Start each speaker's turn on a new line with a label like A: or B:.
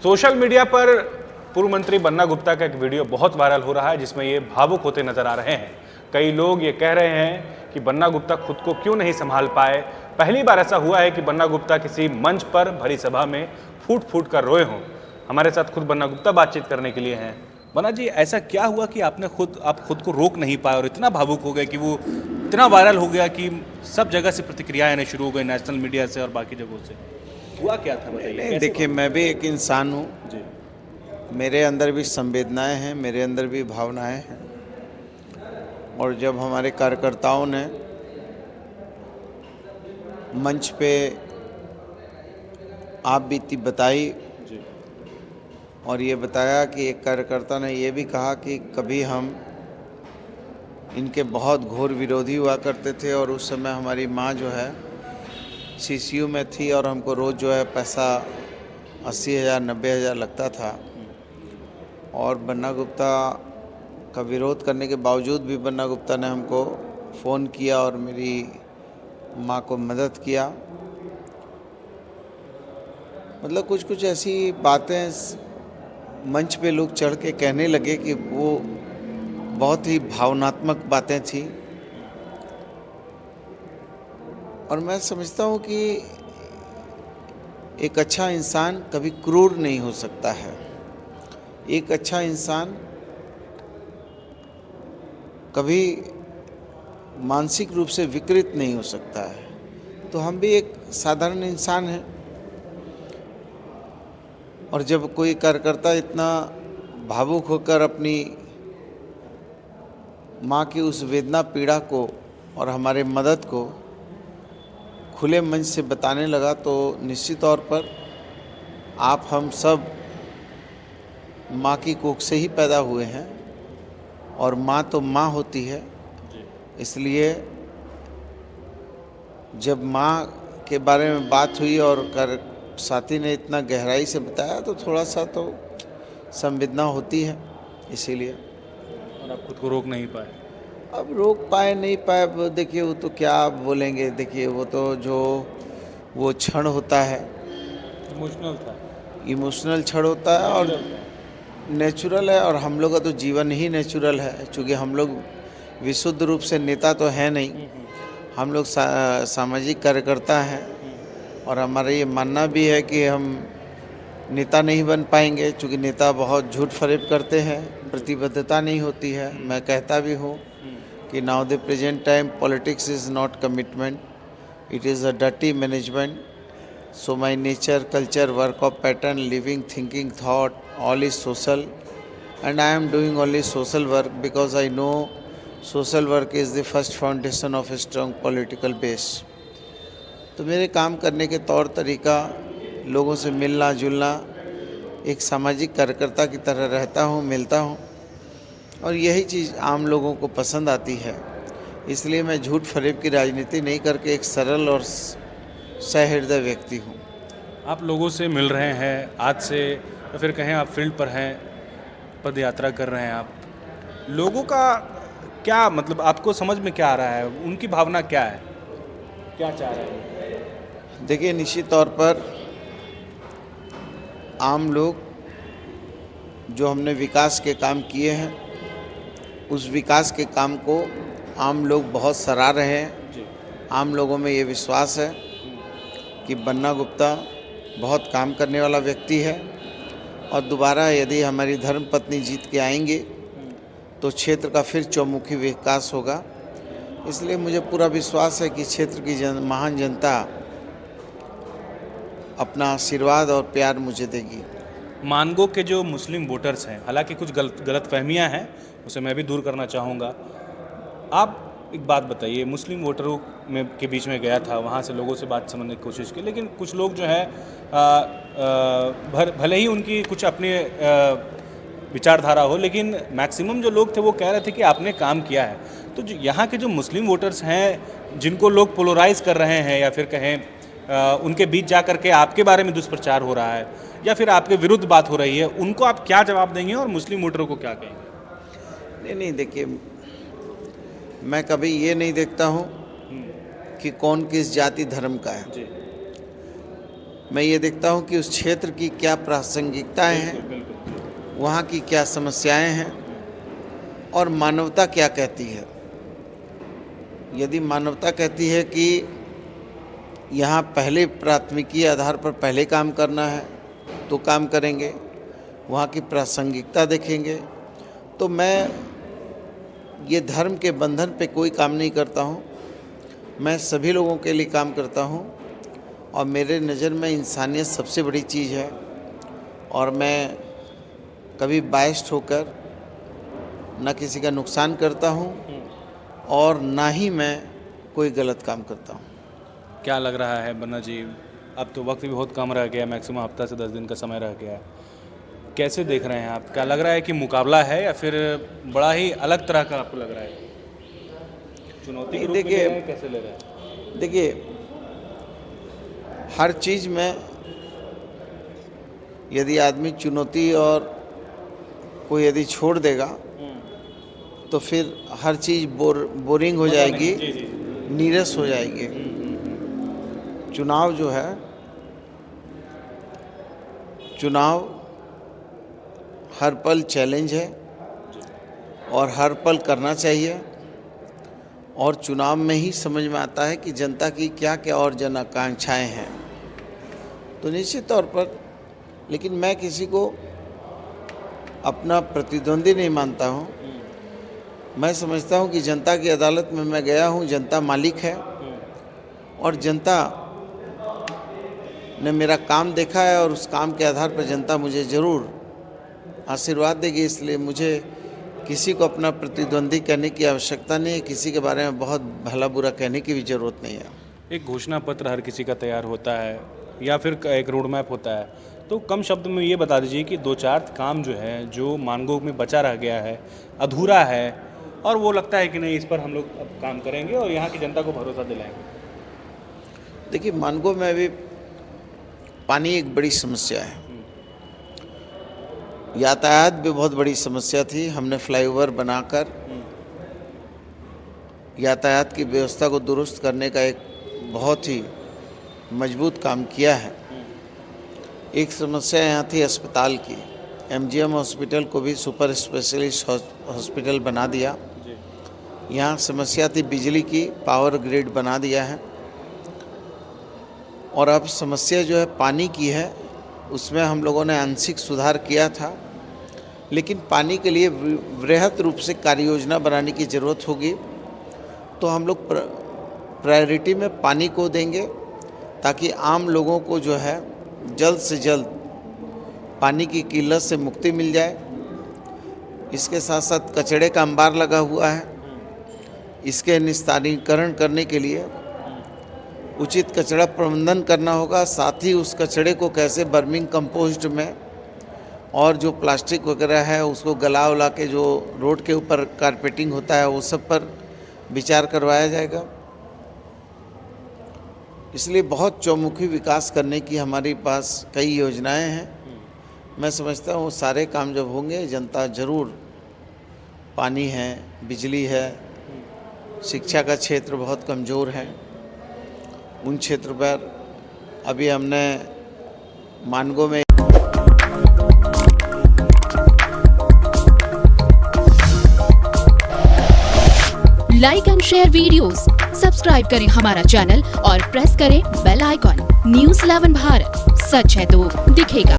A: Social media पर पूर्व मंत्री बन्ना गुप्ता का एक वीडियो बहुत वायरल हो रहा है जिसमें ये भावुक होते नजर आ रहे हैं। कई लोग ये कह रहे हैं कि बन्ना गुप्ता खुद को क्यों नहीं संभाल पाए। पहली बार ऐसा हुआ है कि बन्ना गुप्ता किसी मंच पर भरी सभा में फूट फूट कर रोए हों। हमारे साथ खुद बन्ना गुप्ता बातचीत करने के लिए हैं। बन्ना जी, ऐसा क्या हुआ कि आप खुद को रोक नहीं पाए और इतना भावुक हो गए कि वो इतना वायरल हो गया कि सब जगह से प्रतिक्रियाएं आने शुरू हो गई, नेशनल मीडिया से और बाकी जगहों से। हुआ क्या था, बताइए।
B: नहीं, देखिए, मैं भी एक इंसान हूँ।
A: जी।
B: मेरे अंदर भी संवेदनाएं हैं, मेरे अंदर भी भावनाएं हैं। और जब हमारे कार्यकर्ताओं ने मंच पे आप बीती बताई
A: जी।
B: और ये बताया कि एक कार्यकर्ता ने ये भी कहा कि कभी हम इनके बहुत घोर विरोधी हुआ करते थे और उस समय हमारी माँ जो है सीसीयू में थी और हमको रोज़ जो है पैसा 80,000 90,000 लगता था। और बन्ना गुप्ता का विरोध करने के बावजूद भी बन्ना गुप्ता ने हमको फ़ोन किया और मेरी माँ को मदद किया। मतलब कुछ कुछ ऐसी बातें मंच पे लोग चढ़ के कहने लगे कि वो बहुत ही भावनात्मक बातें थी। और मैं समझता हूँ कि एक अच्छा इंसान कभी क्रूर नहीं हो सकता है। एक अच्छा इंसान कभी मानसिक रूप से विकृत नहीं हो सकता है। तो हम भी एक साधारण इंसान हैं। और जब कोई कार्यकर्ता इतना भावुक होकर अपनी माँ की उस वेदना पीड़ा को और हमारे मदद को खुले मंच से बताने लगा तो निश्चित तौर पर आप हम सब माँ की कोख से ही पैदा हुए हैं और माँ तो माँ होती है। इसलिए जब माँ के बारे में बात हुई और साथी ने इतना गहराई से बताया तो थोड़ा सा तो संवेदना होती है। इसीलिए
A: और आप खुद को रोक नहीं पाए।
B: अब रोक पाए नहीं पाए, अब देखिए वो तो क्या आप बोलेंगे। देखिए वो तो जो वो क्षण होता है,
A: इमोशनल था।
B: इमोशनल क्षण होता है और नेचुरल है। और हम लोग का तो जीवन ही नेचुरल है, क्योंकि हम लोग विशुद्ध रूप से नेता तो है नहीं। हम लोग सामाजिक कार्यकर्ता हैं और हमारा ये मानना भी है कि हम नेता नहीं बन पाएंगे, क्योंकि नेता बहुत झूठ फरेब करते हैं, प्रतिबद्धता नहीं होती है। मैं कहता भी हूँ कि now the present time politics is not commitment, it is a dirty management. So my nature, culture, work of pattern, living, thinking, thought, all is social, and I am doing only social work because I know social work is the first foundation of a strong political base. तो मेरे काम करने के तौर तरीका, लोगों से मिलना जुलना, एक सामाजिक कार्यकर्ता की तरह रहता हूँ, मिलता हूँ और यही चीज़ आम लोगों को पसंद आती है। इसलिए मैं झूठ फरेब की राजनीति नहीं करके एक सरल और सहृदय व्यक्ति हूँ।
A: आप लोगों से मिल रहे हैं आज से, या फिर कहें आप फील्ड पर हैं, पद यात्रा कर रहे हैं आप, लोगों का क्या मतलब आपको समझ में क्या आ रहा है, उनकी भावना क्या है, क्या चाह रहे हैं?
B: देखिए, निश्चित तौर पर आम लोग जो हमने विकास के काम किए हैं, उस विकास के काम को आम लोग बहुत सराह रहे हैं।
A: जी।
B: आम लोगों में ये विश्वास है कि बन्ना गुप्ता बहुत काम करने वाला व्यक्ति है और दोबारा यदि हमारी धर्मपत्नी जीत के आएंगे तो क्षेत्र का फिर चौमुखी विकास होगा। इसलिए मुझे पूरा विश्वास है कि क्षेत्र की महान जनता अपना आशीर्वाद और प्यार मुझे देगी।
A: मानगो के जो मुस्लिम वोटर्स हैं, हालांकि कुछ गलत फहमियाँ हैं, उसे मैं भी दूर करना चाहूँगा। आप एक बात बताइए, मुस्लिम वोटरों के बीच में गया था, वहाँ से लोगों से बात समझने की कोशिश की, लेकिन कुछ लोग जो है भले ही उनकी कुछ अपनी विचारधारा हो, लेकिन मैक्सिमम जो लोग थे वो कह रहे थे कि आपने काम किया है। तो जो यहाँ के जो मुस्लिम वोटर्स हैं जिनको लोग पोलराइज कर रहे हैं, या फिर कहें उनके बीच जा कर के आपके बारे में दुष्प्रचार हो रहा है या फिर आपके विरुद्ध बात हो रही है, उनको आप क्या जवाब देंगे और मुस्लिम वोटरों को क्या कहेंगे?
B: नहीं, देखिए, मैं कभी ये नहीं देखता हूँ कि कौन किस जाति धर्म का है।
A: जी।
B: मैं ये देखता हूँ कि उस क्षेत्र की क्या प्रासंगिकताएं हैं, वहाँ की क्या समस्याएं हैं और मानवता क्या कहती है। यदि मानवता कहती है कि यहाँ पहले प्राथमिकी आधार पर पहले काम करना है तो काम करेंगे, वहाँ की प्रासंगिकता देखेंगे, तो मैं ये धर्म के बंधन पे कोई काम नहीं करता हूँ। मैं सभी लोगों के लिए काम करता हूँ और मेरे नज़र में इंसानियत सबसे बड़ी चीज़ है और मैं कभी बायस्ड होकर न किसी का नुकसान करता हूँ और ना ही मैं कोई गलत काम करता हूँ।
A: क्या लग रहा है बन्ना जी, अब तो वक्त भी बहुत कम रह गया, मैक्सिमम हफ्ता से 10 दिन का समय रह गया है, कैसे देख रहे हैं आप? क्या लग रहा है कि मुकाबला है या फिर बड़ा ही अलग तरह का आपको लग रहा है? चुनौती के रूप में ले रहे हैं, कैसे ले रहे हैं?
B: देखिए, हर चीज़ में यदि आदमी चुनौती और कोई यदि छोड़ देगा तो फिर हर चीज़ बोरिंग हो जाएगी, नीरस हो जाएगी। चुनाव जो है, चुनाव हर पल चैलेंज है और हर पल करना चाहिए और चुनाव में ही समझ में आता है कि जनता की क्या क्या और जन आकांक्षाएँ हैं। तो निश्चित तौर पर, लेकिन मैं किसी को अपना प्रतिद्वंदी नहीं मानता हूँ। मैं समझता हूँ कि जनता की अदालत में मैं गया हूँ, जनता मालिक है और जनता ने मेरा काम देखा है और उस काम के आधार पर जनता मुझे ज़रूर आशीर्वाद देगी। इसलिए मुझे किसी को अपना प्रतिद्वंदी कहने की आवश्यकता नहीं है, किसी के बारे में बहुत भला बुरा कहने की भी ज़रूरत नहीं है।
A: एक घोषणा पत्र हर किसी का तैयार होता है या फिर एक रोड मैप होता है, तो कम शब्द में ये बता दीजिए कि 2-4 काम जो है, जो मानगों में बचा रह गया है, अधूरा है और वो लगता है कि नहीं, इस पर हम लोग अब काम करेंगे और यहाँ की जनता को भरोसा दिलाएंगे।
B: देखिए, मानगो में अभी पानी एक बड़ी समस्या है, यातायात भी बहुत बड़ी समस्या थी। हमने फ्लाईओवर बनाकर यातायात की व्यवस्था को दुरुस्त करने का एक बहुत ही मजबूत काम किया है। एक समस्या यहाँ थी अस्पताल की, एमजीएम हॉस्पिटल को भी सुपर स्पेशलिस्ट हॉस्पिटल बना दिया। यहाँ समस्या थी बिजली की, पावर ग्रिड बना दिया है और अब समस्या जो है पानी की है, उसमें हम लोगों ने आंशिक सुधार किया था, लेकिन पानी के लिए वृहद रूप से कार्य योजना बनाने की ज़रूरत होगी। तो हम लोग प्रायोरिटी में पानी को देंगे ताकि आम लोगों को जो है जल्द से जल्द पानी की किल्लत से मुक्ति मिल जाए। इसके साथ साथ कचरे का अंबार लगा हुआ है, इसके निस्तारीकरण करने के लिए उचित कचरा प्रबंधन करना होगा। साथ ही उस कचरे को कैसे बर्मिंग कंपोस्ट में और जो प्लास्टिक वगैरह है उसको गला उला के जो रोड के ऊपर कारपेटिंग होता है वो सब पर विचार करवाया जाएगा। इसलिए बहुत चौमुखी विकास करने की हमारे पास कई योजनाएं हैं। मैं समझता हूँ सारे काम जब होंगे, जनता ज़रूर, पानी है, बिजली है, शिक्षा का क्षेत्र बहुत कमज़ोर है, उन क्षेत्र पर अभी हमने मानगो में
C: like and share videos, subscribe करें हमारा चैनल और प्रेस करें बेल आइकॉन। न्यूज़ 11 भारत, सच है तो दिखेगा।